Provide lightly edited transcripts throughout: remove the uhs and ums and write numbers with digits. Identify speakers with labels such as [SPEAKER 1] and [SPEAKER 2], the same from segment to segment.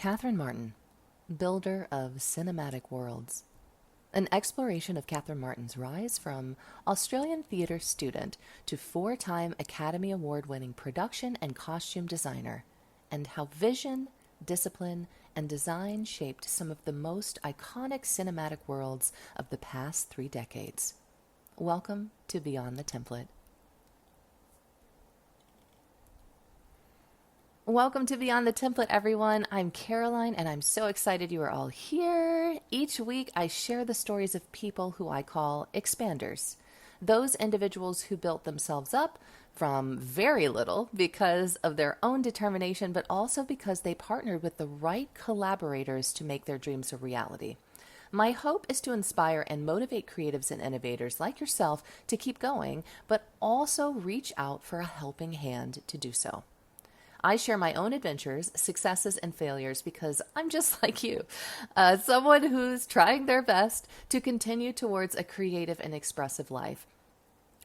[SPEAKER 1] Catherine Martin, builder of cinematic worlds. An exploration of Catherine Martin's rise from Australian theatre student to four-time Academy Award-winning production and costume designer, and how vision, discipline, and design shaped some of the most iconic cinematic worlds of the past 3 decades. Welcome to Beyond the Template. Welcome to Beyond the Template, everyone. I'm Caroline, and I'm so excited you are all here. Each week, I share the stories of people who I call expanders. Those individuals who built themselves up from very little because of their own determination, but also because they partnered with the right collaborators to make their dreams a reality. My hope is to inspire and motivate creatives and innovators like yourself to keep going, but also reach out for a helping hand to do so. I share my own adventures, successes, and failures because I'm just like you, someone who's trying their best to continue towards a creative and expressive life.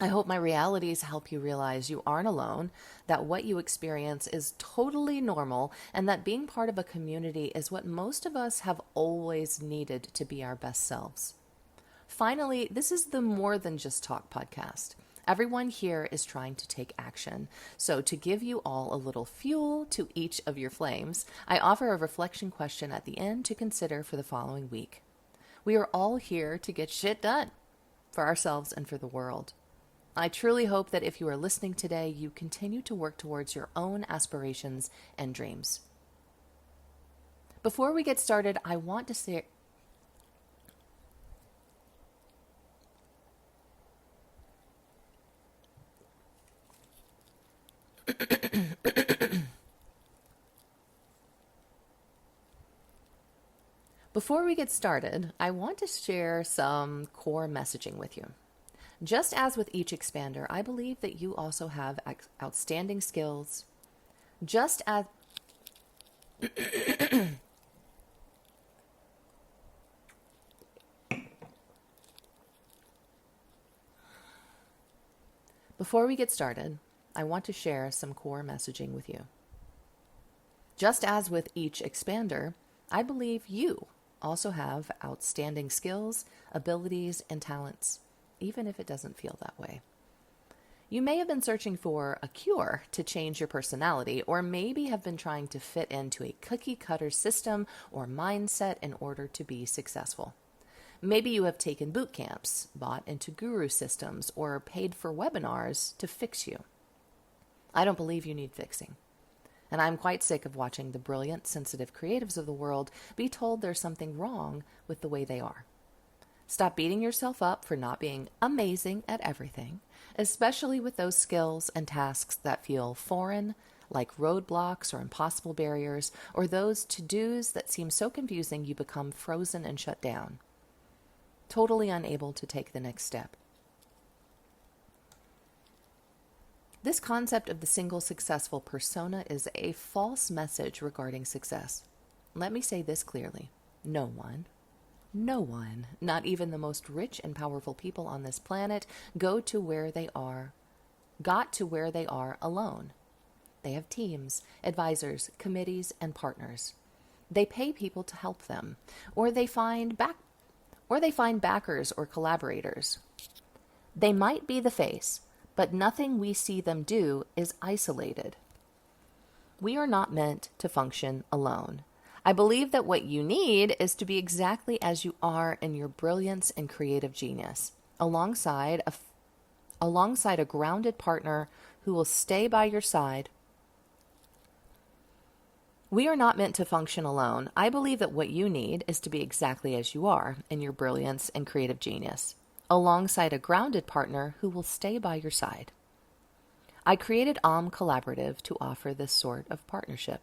[SPEAKER 1] I hope my realities help you realize you aren't alone, that what you experience is totally normal, and that being part of a community is what most of us have always needed to be our best selves. Finally, this is the More Than Just Talk podcast. Everyone here is trying to take action. So to give you all a little fuel to each of your flames, I offer a reflection question at the end to consider for the following week. We are all here to get shit done for ourselves and for the world. I truly hope that if you are listening today, you continue to work towards your own aspirations and dreams. Before we get started, I want to say Before we get started, I want to share some core messaging with you. Just as with each expander, I believe that you also have outstanding skills. Just as Before we get started, I want to share some core messaging with you. Just as with each expander, I believe you also have outstanding skills, abilities, and talents, even if it doesn't feel that way. You may have been searching for a cure to change your personality, or maybe have been trying to fit into a cookie-cutter system or mindset in order to be successful. Maybe you have taken boot camps, bought into guru systems, or paid for webinars to fix you. I don't believe you need fixing. And I'm quite sick of watching the brilliant, sensitive creatives of the world be told there's something wrong with the way they are. Stop beating yourself up for not being amazing at everything, especially with those skills and tasks that feel foreign, like roadblocks or impossible barriers, or those to-dos that seem so confusing you become frozen and shut down, totally unable to take the next step. This concept of the single successful persona is a false message regarding success. Let me say this clearly. No one, not even the most rich and powerful people on this planet, got to where they are alone. They have teams, advisors, committees, and partners. They pay people to help them, or they find backers or collaborators. They might be the face, but nothing we see them do is isolated. We are not meant to function alone. I believe that what you need is to be exactly as you are in your brilliance and creative genius, alongside a grounded partner who will stay by your side. We are not meant to function alone. I believe that what you need is to be exactly as you are in your brilliance and creative genius, alongside a grounded partner who will stay by your side. I created Âme Collaborative to offer this sort of partnership.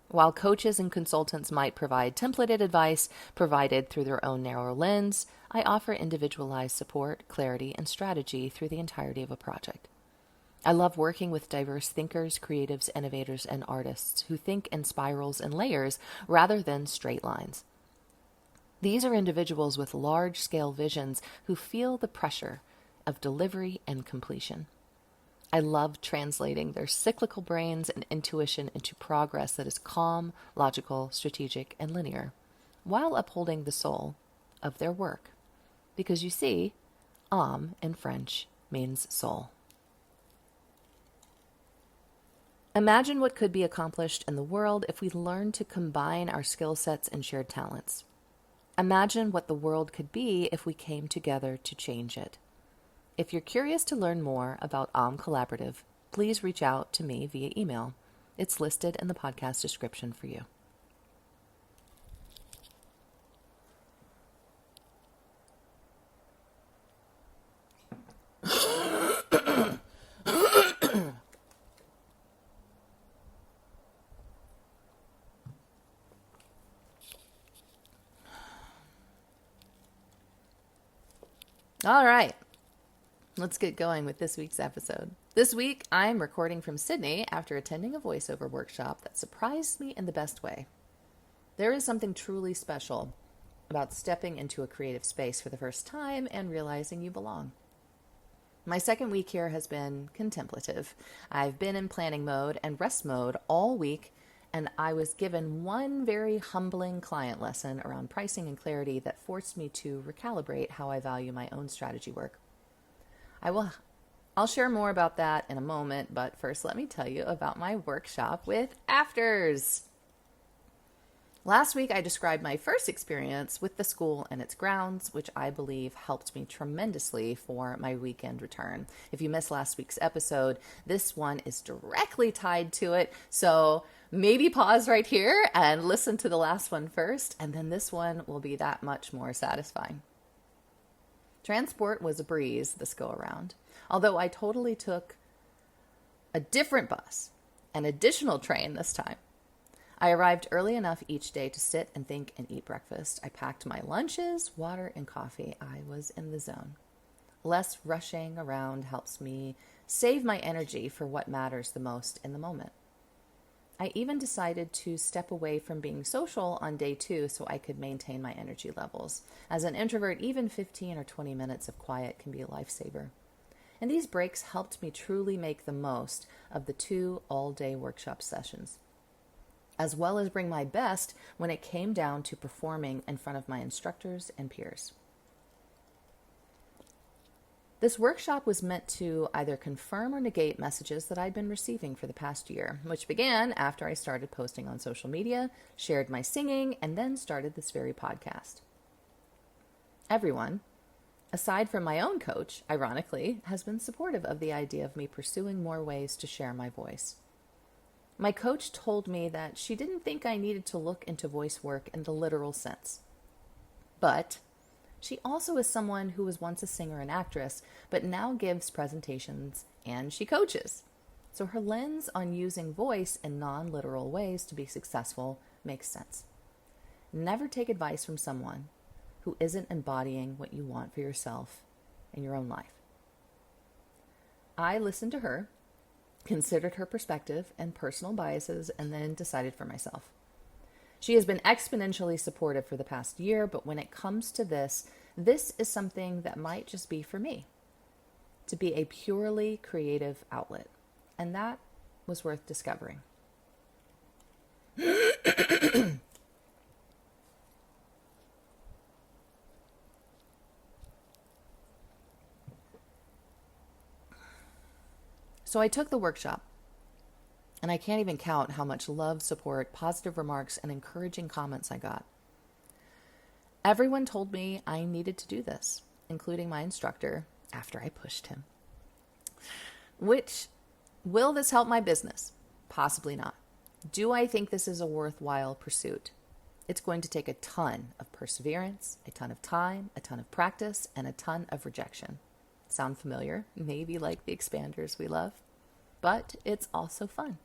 [SPEAKER 1] While coaches and consultants might provide templated advice provided through their own narrow lens, I offer individualized support, clarity, and strategy through the entirety of a project. I love working with diverse thinkers, creatives, innovators, and artists who think in spirals and layers rather than straight lines. These are individuals with large-scale visions who feel the pressure of delivery and completion. I love translating their cyclical brains and intuition into progress that is calm, logical, strategic, and linear, while upholding the soul of their work. Because you see, âme in French means soul. Imagine what could be accomplished in the world if we learned to combine our skill sets and shared talents. Imagine what the world could be if we came together to change it. If you're curious to learn more about Âme Collaborative, please reach out to me via email. It's listed in the podcast description for you. All right, let's get going with this week's episode. This week, I'm recording from Sydney after attending a voiceover workshop that surprised me in the best way. There is something truly special about stepping into a creative space for the first time and realizing you belong. My second week here has been contemplative. I've been in planning mode and rest mode all week, and I was given one very humbling client lesson around pricing and clarity that forced me to recalibrate how I value my own strategy work. I'll share more about that in a moment, but first let me tell you about my workshop with Afters. Last week, I described my first experience with the school and its grounds, which I believe helped me tremendously for my weekend return. If you missed last week's episode, this one is directly tied to it, so maybe pause right here and listen to the last one first, and then this one will be that much more satisfying. Transport was a breeze this go-around, although I totally took a different bus, an additional train this time. I arrived early enough each day to sit and think and eat breakfast. I packed my lunches, water, and coffee. I was in the zone. Less rushing around helps me save my energy for what matters the most in the moment. I even decided to step away from being social on day 2 so I could maintain my energy levels. As an introvert, even 15 or 20 minutes of quiet can be a lifesaver. And these breaks helped me truly make the most of the 2 all-day workshop sessions, as well as bring my best when it came down to performing in front of my instructors and peers. This workshop was meant to either confirm or negate messages that I'd been receiving for the past year, which began after I started posting on social media, shared my singing, and then started this very podcast. Everyone, aside from my own coach, ironically, has been supportive of the idea of me pursuing more ways to share my voice. My coach told me that she didn't think I needed to look into voice work in the literal sense. But she also is someone who was once a singer and actress, but now gives presentations and she coaches. So her lens on using voice in non-literal ways to be successful makes sense. Never take advice from someone who isn't embodying what you want for yourself in your own life. I listened to her, considered her perspective and personal biases, and then decided for myself. She has been exponentially supportive for the past year, but when it comes to this is something that might just be for me, to be a purely creative outlet. And that was worth discovering. So I took the workshop, and I can't even count how much love, support, positive remarks, and encouraging comments I got. Everyone told me I needed to do this, including my instructor, after I pushed him. Will this help my business? Possibly not. Do I think this is a worthwhile pursuit? It's going to take a ton of perseverance, a ton of time, a ton of practice, and a ton of rejection. Sound familiar? Maybe like the expanders we love. But it's also fun.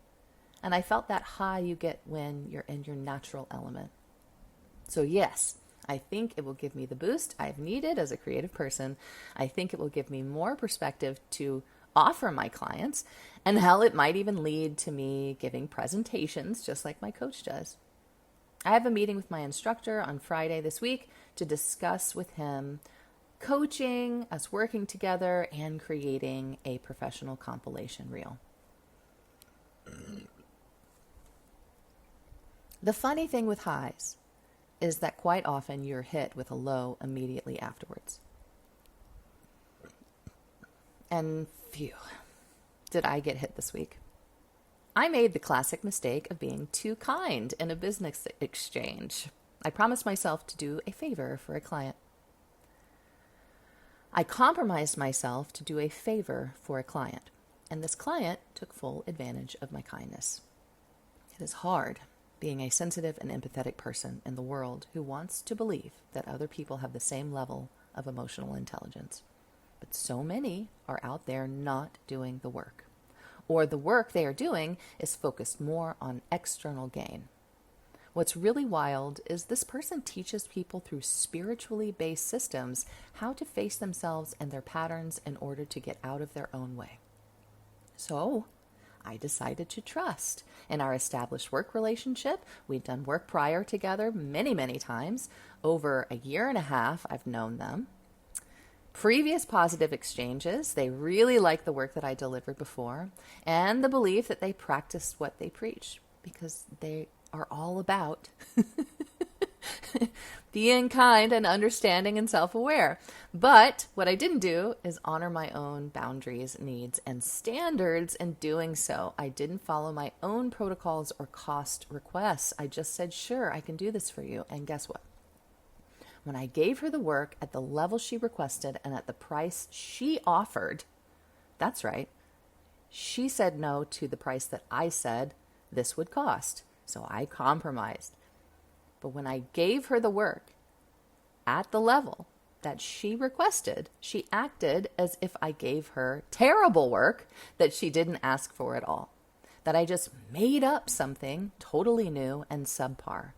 [SPEAKER 1] And I felt that high you get when you're in your natural element. So yes, I think it will give me the boost I've needed as a creative person. I think it will give me more perspective to offer my clients, and hell, it might even lead to me giving presentations just like my coach does. I have a meeting with my instructor on Friday this week to discuss with him coaching, us working together, and creating a professional compilation reel. The funny thing with highs is that quite often you're hit with a low immediately afterwards. And phew, did I get hit this week. I made the classic mistake of being too kind in a business exchange. I promised myself to do a favor for a client. I compromised myself to do a favor for a client, and this client took full advantage of my kindness. It is hard being a sensitive and empathetic person in the world who wants to believe that other people have the same level of emotional intelligence. But so many are out there not doing the work. Or the work they are doing is focused more on external gain. What's really wild is this person teaches people through spiritually based systems how to face themselves and their patterns in order to get out of their own way. So I decided to trust. In our established work relationship, we'd done work prior together many, many times. Over a year and a half, I've known them. Previous positive exchanges, they really liked the work that I delivered before, and the belief that they practiced what they preach, because they are all about being kind and understanding and self-aware. But what I didn't do is honor my own boundaries, needs, and standards in doing so. I didn't follow my own protocols or cost requests. I just said, sure, I can do this for you. And guess what? When I gave her the work at the level she requested and at the price she offered, that's right, she said no to the price that I said this would cost. So I compromised. But when I gave her the work at the level that she requested, she acted as if I gave her terrible work that she didn't ask for at all. That I just made up something totally new and subpar.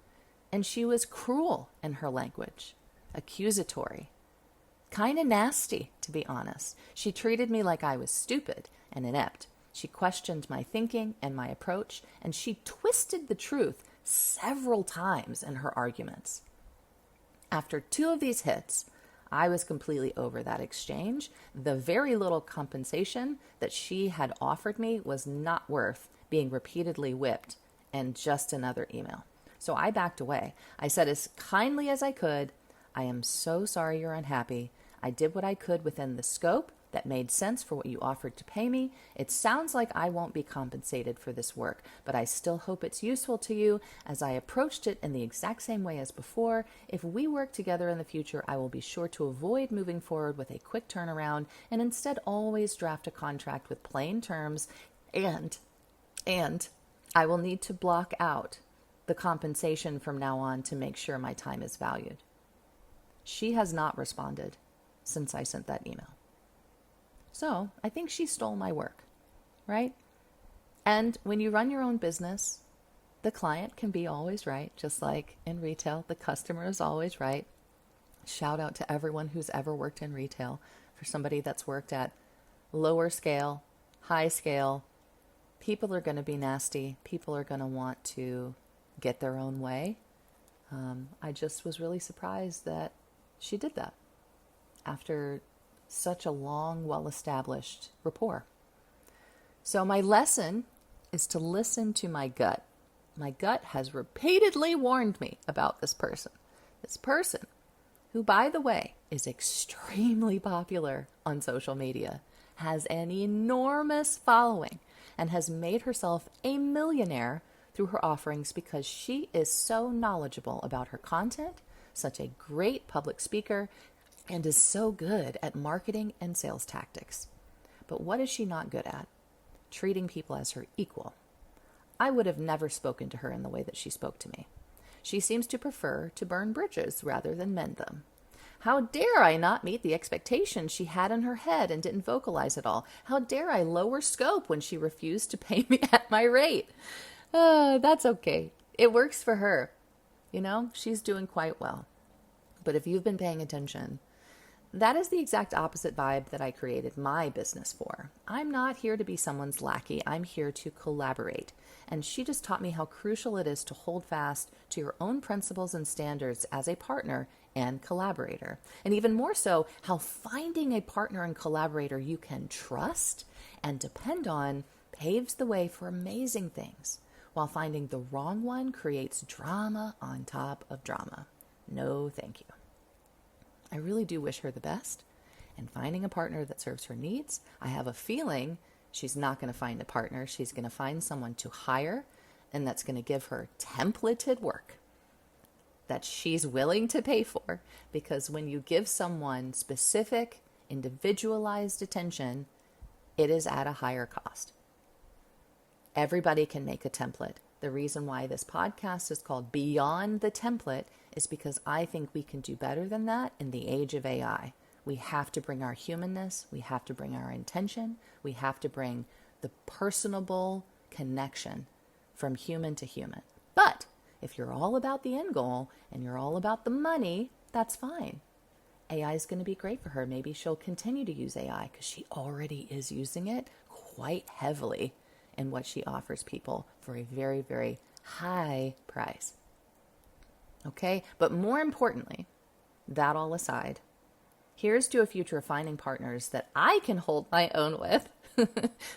[SPEAKER 1] And she was cruel in her language, accusatory, kind of nasty, to be honest. She treated me like I was stupid and inept. She questioned my thinking and my approach, and she twisted the truth several times in her arguments. After 2 of these hits, I was completely over that exchange. The very little compensation that she had offered me was not worth being repeatedly whipped and just another email. So I backed away. I said as kindly as I could, I am so sorry you're unhappy. I did what I could within the scope that made sense for what you offered to pay me. It sounds like I won't be compensated for this work, but I still hope it's useful to you as I approached it in the exact same way as before. If we work together in the future, I will be sure to avoid moving forward with a quick turnaround and instead always draft a contract with plain terms, and I will need to block out the compensation from now on to make sure my time is valued. She has not responded since I sent that email. So I think she stole my work, right? And when you run your own business, the client can be always right, just like in retail, the customer is always right. Shout out to everyone who's ever worked in retail. For somebody that's worked at lower scale, high scale, people are going to be nasty. People are going to want to get their own way. I just was really surprised that she did that after such a long, well-established rapport. So my lesson is to listen to my gut. My gut has repeatedly warned me about this person. This person, who, by the way, is extremely popular on social media, has an enormous following, and has made herself a millionaire through her offerings because she is so knowledgeable about her content, such a great public speaker, and is so good at marketing and sales tactics. But what is she not good at? Treating people as her equal. I would have never spoken to her in the way that she spoke to me. She seems to prefer to burn bridges rather than mend them. How dare I not meet the expectations she had in her head and didn't vocalize at all? How dare I lower scope when she refused to pay me at my rate? That's okay. It works for her. You know, she's doing quite well. But if you've been paying attention, that is the exact opposite vibe that I created my business for. I'm not here to be someone's lackey. I'm here to collaborate. And she just taught me how crucial it is to hold fast to your own principles and standards as a partner and collaborator. And even more so, how finding a partner and collaborator you can trust and depend on paves the way for amazing things, while finding the wrong one creates drama on top of drama. No, thank you. I really do wish her the best. And finding a partner that serves her needs, I have a feeling she's not going to find a partner. She's going to find someone to hire, and that's going to give her templated work that she's willing to pay for. Because when you give someone specific, individualized attention, it is at a higher cost. Everybody can make a template. The reason why this podcast is called Beyond the Template is because I think we can do better than that in the age of AI. We have to bring our humanness. We have to bring our intention. We have to bring the personable connection from human to human. But if you're all about the end goal and you're all about the money, that's fine. AI is going to be great for her. Maybe she'll continue to use AI because she already is using it quite heavily in what she offers people for a very, very high price. Okay, but more importantly, that all aside, here's to a future of finding partners that I can hold my own with,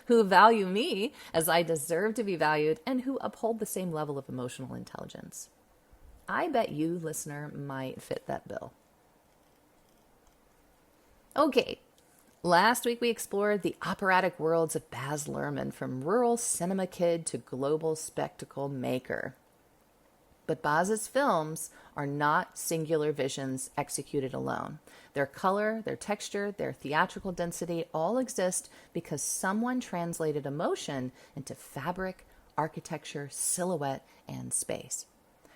[SPEAKER 1] who value me as I deserve to be valued, and who uphold the same level of emotional intelligence. I bet you, listener, might fit that bill. Okay, last week we explored the operatic worlds of Baz Luhrmann, from rural cinema kid to global spectacle maker. But Baz's films are not singular visions executed alone. Their color, their texture, their theatrical density all exist because someone translated emotion into fabric, architecture, silhouette, and space.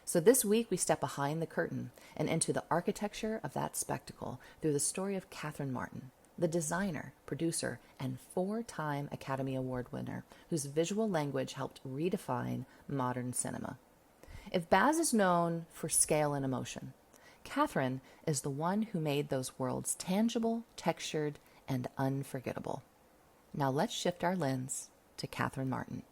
[SPEAKER 1] So this week we step behind the curtain and into the architecture of that spectacle through the story of Catherine Martin, the designer, producer, and 4-time Academy Award winner whose visual language helped redefine modern cinema. If Baz is known for scale and emotion, Catherine is the one who made those worlds tangible, textured, and unforgettable. Now let's shift our lens to Catherine Martin.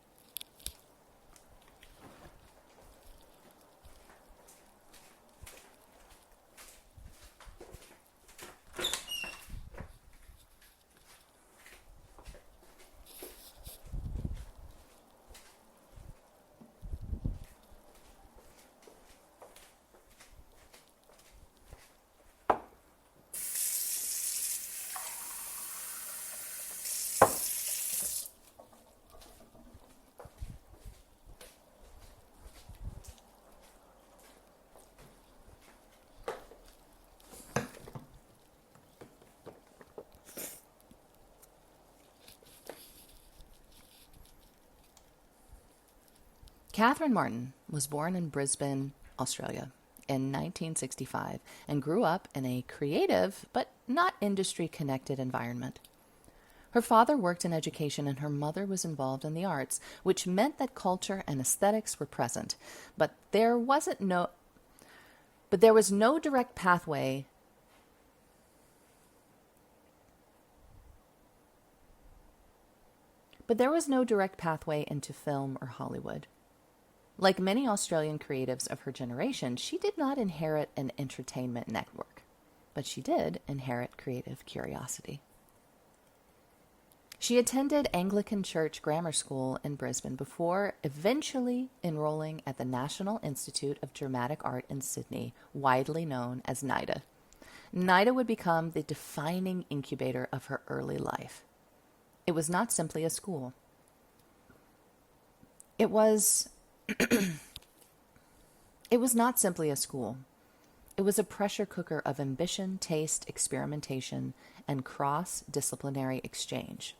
[SPEAKER 1] Catherine Martin was born in Brisbane, Australia in 1965 and grew up in a creative but not industry-connected environment. Her father worked in education and her mother was involved in the arts, which meant that culture and aesthetics were present, but there was no direct pathway into film or Hollywood. Like many Australian creatives of her generation, she did not inherit an entertainment network, but she did inherit creative curiosity. She attended Anglican Church Grammar School in Brisbane before eventually enrolling at the National Institute of Dramatic Art in Sydney, widely known as NIDA. NIDA would become the defining incubator of her early life. It was not simply a school. It was not simply a school. It was a pressure cooker of ambition, taste, experimentation, and cross-disciplinary exchange.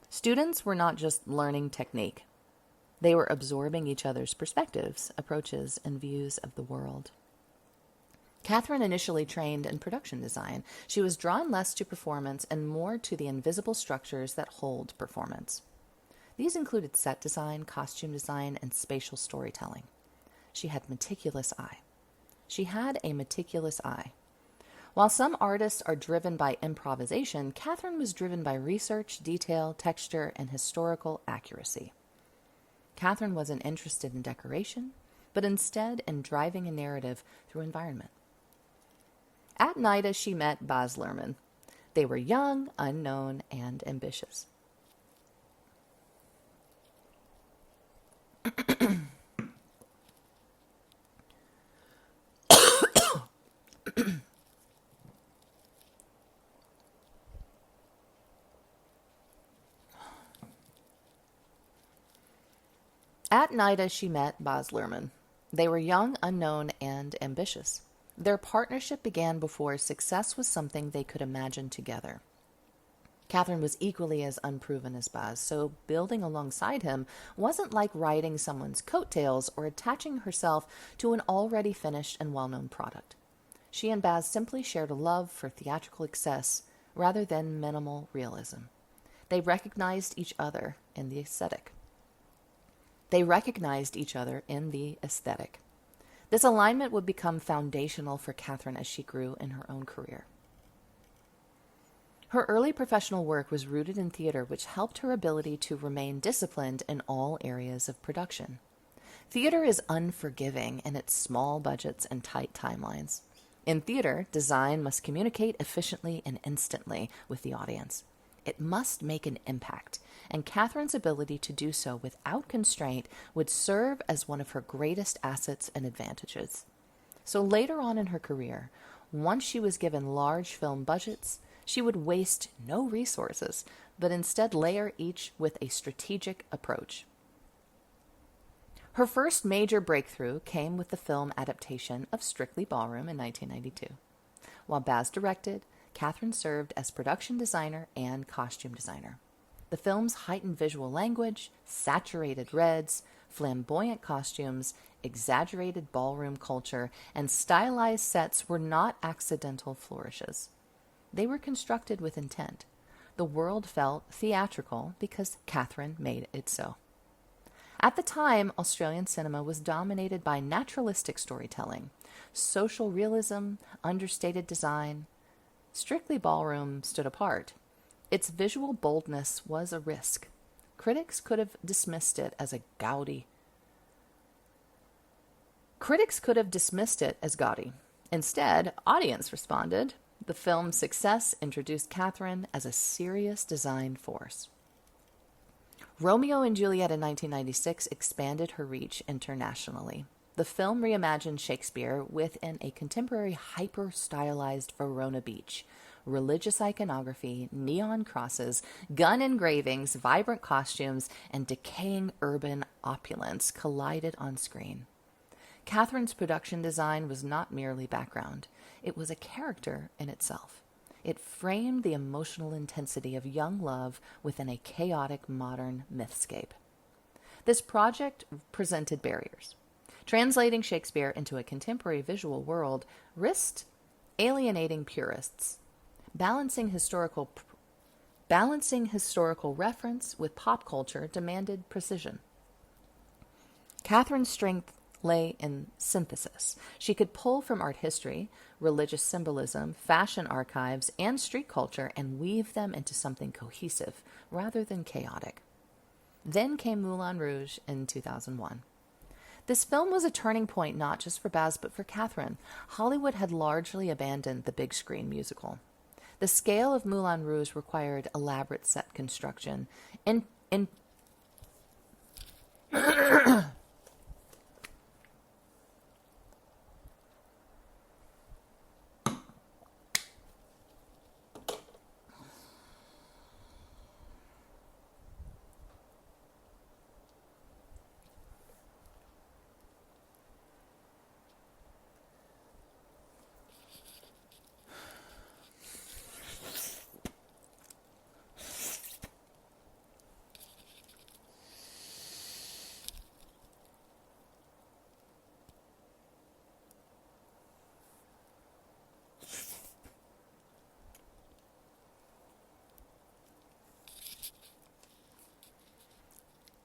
[SPEAKER 1] Students were not just learning technique. They were absorbing each other's perspectives, approaches, and views of the world. Catherine initially trained in production design. She was drawn less to performance and more to the invisible structures that hold performance. These included set design, costume design, and spatial storytelling. She had a meticulous eye. While some artists are driven by improvisation, Catherine was driven by research, detail, texture, and historical accuracy. Catherine wasn't interested in decoration, but instead in driving a narrative through environment. At NIDA, she met Baz Luhrmann. They were young, unknown, and ambitious. At NIDA, she met Baz Luhrmann. They were young, unknown, and ambitious. Their partnership began before success was something they could imagine together. Catherine was equally as unproven as Baz, so building alongside him wasn't like riding someone's coattails or attaching herself to an already finished and well-known product. She and Baz simply shared a love for theatrical excess rather than minimal realism. They recognized each other in the aesthetic. This alignment would become foundational for Catherine as she grew in her own career. Her early professional work was rooted in theater, which helped her ability to remain disciplined in all areas of production. Theater is unforgiving in its small budgets and tight timelines. In theater, design must communicate efficiently and instantly with the audience. It must make an impact, and Catherine's ability to do so without constraint would serve as one of her greatest assets and advantages. So later on in her career, once she was given large film budgets, she would waste no resources, but instead layer each with a strategic approach. Her first major breakthrough came with the film adaptation of Strictly Ballroom in 1992. While Baz directed, Catherine served as production designer and costume designer. The film's heightened visual language, saturated reds, flamboyant costumes, exaggerated ballroom culture, and stylized sets were not accidental flourishes. They were constructed with intent. The world felt theatrical because Catherine made it so. At the time, Australian cinema was dominated by naturalistic storytelling, social realism, understated design. Strictly Ballroom stood apart. Its visual boldness was a risk. Critics could have dismissed it as gaudy. Instead, audience responded. The film's success introduced Catherine as a serious design force. Romeo and Juliet in 1996 expanded her reach internationally. The film reimagined Shakespeare within a contemporary hyper-stylized Verona beach. Religious iconography, neon crosses, gun engravings, vibrant costumes, and decaying urban opulence collided on screen. Catherine's production design was not merely background. It was a character in itself. It framed the emotional intensity of young love within a chaotic modern mythscape. This project presented barriers. Translating Shakespeare into a contemporary visual world risked alienating purists. Balancing historical reference with pop culture demanded precision. Catherine's strength lay in synthesis. She could pull from art history, religious symbolism, fashion archives, and street culture and weave them into something cohesive rather than chaotic. Then came Moulin Rouge in 2001. This film was a turning point not just for Baz but for Catherine. Hollywood had largely abandoned the big screen musical. The scale of Moulin Rouge required elaborate set construction.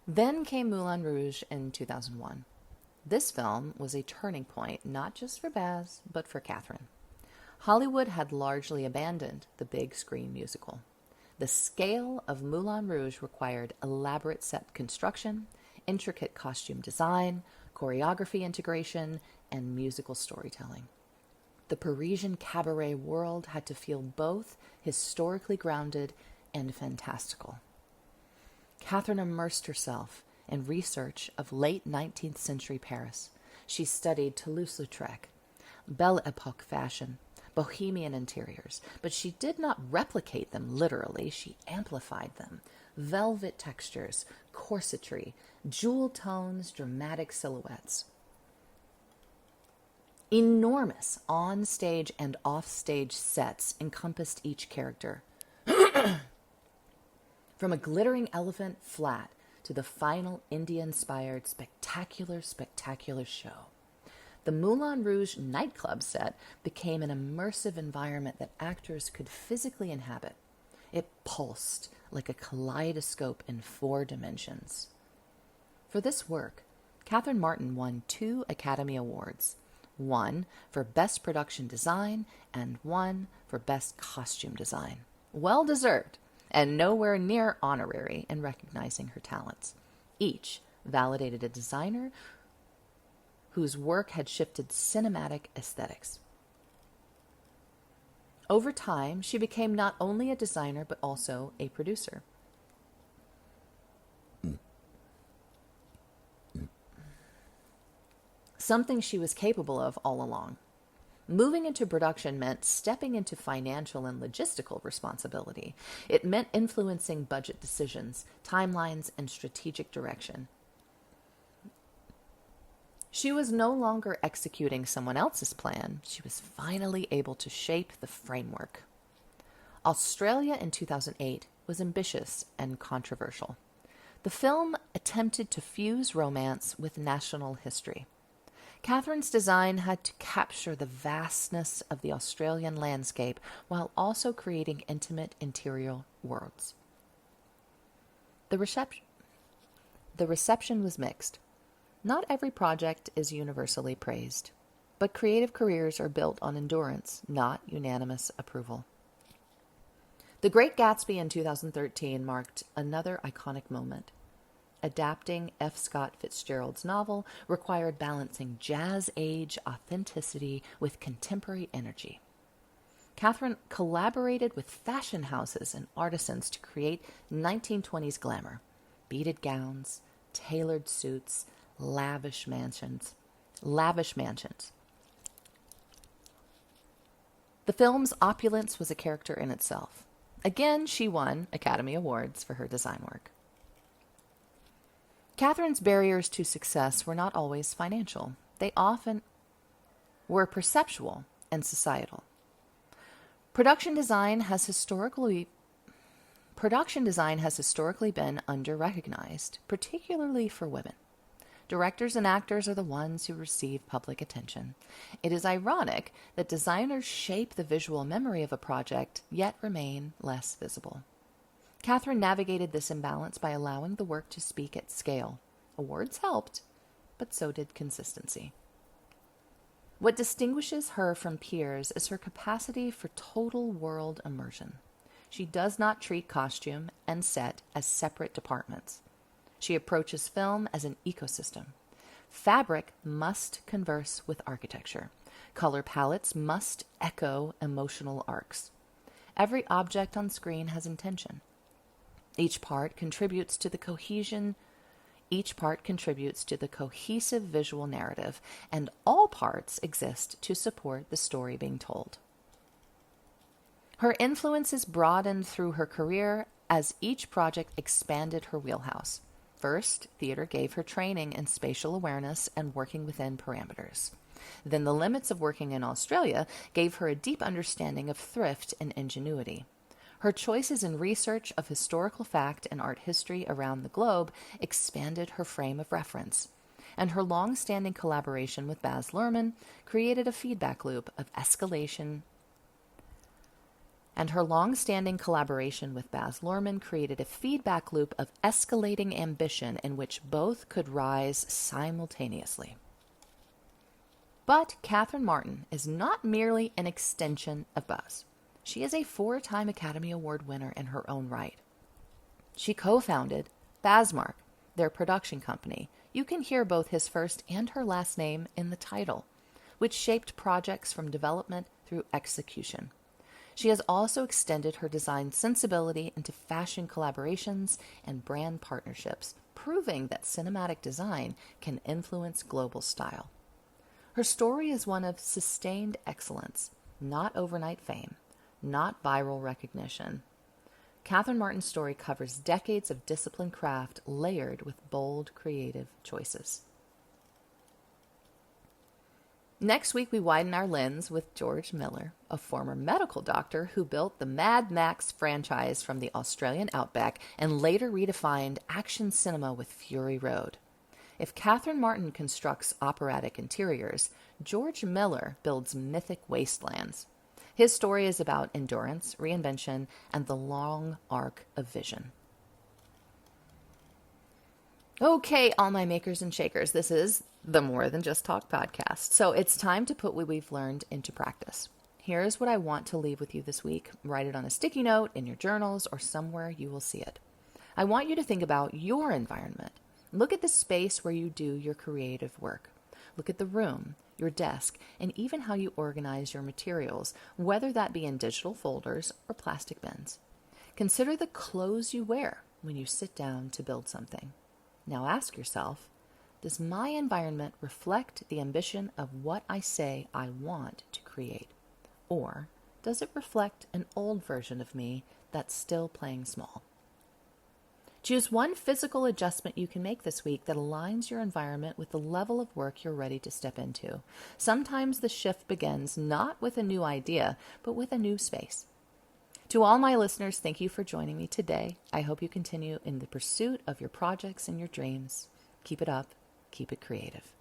[SPEAKER 1] Then came Moulin Rouge in 2001. This film was a turning point not just for Baz, but for Catherine. Hollywood had largely abandoned the big screen musical. The scale of Moulin Rouge required elaborate set construction, intricate costume design, choreography integration, and musical storytelling. The Parisian cabaret world had to feel both historically grounded and fantastical. Catherine immersed herself in research of late 19th century Paris. She studied Toulouse-Lautrec, Belle Epoque fashion, Bohemian interiors, but she did not replicate them literally. She amplified them. Velvet textures, corsetry, jewel tones, dramatic silhouettes. Enormous on-stage and off-stage sets encompassed each character. From a glittering elephant flat to the final India-inspired spectacular show. The Moulin Rouge nightclub set became an immersive environment that actors could physically inhabit. It pulsed like a kaleidoscope in 4 dimensions. For this work, Catherine Martin won 2 Academy Awards, one for Best Production Design and one for Best Costume Design. Well deserved, and nowhere near honorary in recognizing her talents. Each validated a designer whose work had shifted cinematic aesthetics. Over time, she became not only a designer, but also a producer. Something she was capable of all along. Moving into production meant stepping into financial and logistical responsibility. It meant influencing budget decisions, timelines, and strategic direction. She was no longer executing someone else's plan. She was finally able to shape the framework. Australia in 2008 was ambitious and controversial. The film attempted to fuse romance with national history. Catherine's design had to capture the vastness of the Australian landscape while also creating intimate interior worlds. The reception was mixed. Not every project is universally praised, but creative careers are built on endurance, not unanimous approval. The Great Gatsby in 2013 marked another iconic moment. Adapting F. Scott Fitzgerald's novel required balancing jazz-age authenticity with contemporary energy. Catherine collaborated with fashion houses and artisans to create 1920s glamour, beaded gowns, tailored suits, lavish mansions. The film's opulence was a character in itself. Again, she won Academy Awards for her design work. Catherine's barriers to success were not always financial. They often were perceptual and societal. Production design has historically been under-recognized, particularly for women. Directors and actors are the ones who receive public attention. It is ironic that designers shape the visual memory of a project, yet remain less visible. Catherine navigated this imbalance by allowing the work to speak at scale. Awards helped, but so did consistency. What distinguishes her from peers is her capacity for total world immersion. She does not treat costume and set as separate departments. She approaches film as an ecosystem. Fabric must converse with architecture. Color palettes must echo emotional arcs. Every object on screen has intention. Each part contributes to the cohesive visual narrative, and all parts exist to support the story being told. Her influences broadened through her career as each project expanded her wheelhouse. First, theater gave her training in spatial awareness and working within parameters. Then the limits of working in Australia gave her a deep understanding of thrift and ingenuity. Her choices in research of historical fact and art history around the globe expanded her frame of reference, and her long-standing collaboration with Baz Luhrmann created a feedback loop of escalating ambition in which both could rise simultaneously. But Catherine Martin is not merely an extension of Baz. She is a 4-time Academy Award winner in her own right. She co-founded Bazmark, their production company. You can hear both his first and her last name in the title, which shaped projects from development through execution. She has also extended her design sensibility into fashion collaborations and brand partnerships, proving that cinematic design can influence global style. Her story is one of sustained excellence, not overnight fame, not viral recognition. Catherine Martin's story covers decades of disciplined craft layered with bold, creative choices. Next week, we widen our lens with George Miller, a former medical doctor who built the Mad Max franchise from the Australian outback and later redefined action cinema with Fury Road. If Catherine Martin constructs operatic interiors, George Miller builds mythic wastelands. His story is about endurance, reinvention, and the long arc of vision. Okay, all my makers and shakers, this is the More Than Just Talk podcast. So it's time to put what we've learned into practice. Here's what I want to leave with you this week. Write it on a sticky note, in your journals, or somewhere you will see it. I want you to think about your environment. Look at the space where you do your creative work. Look at the room, your desk, and even how you organize your materials, whether that be in digital folders or plastic bins. Consider the clothes you wear when you sit down to build something. Now ask yourself, does my environment reflect the ambition of what I say I want to create? Or does it reflect an old version of me that's still playing small? Choose one physical adjustment you can make this week that aligns your environment with the level of work you're ready to step into. Sometimes the shift begins not with a new idea, but with a new space. To all my listeners, thank you for joining me today. I hope you continue in the pursuit of your projects and your dreams. Keep it up. Keep it creative.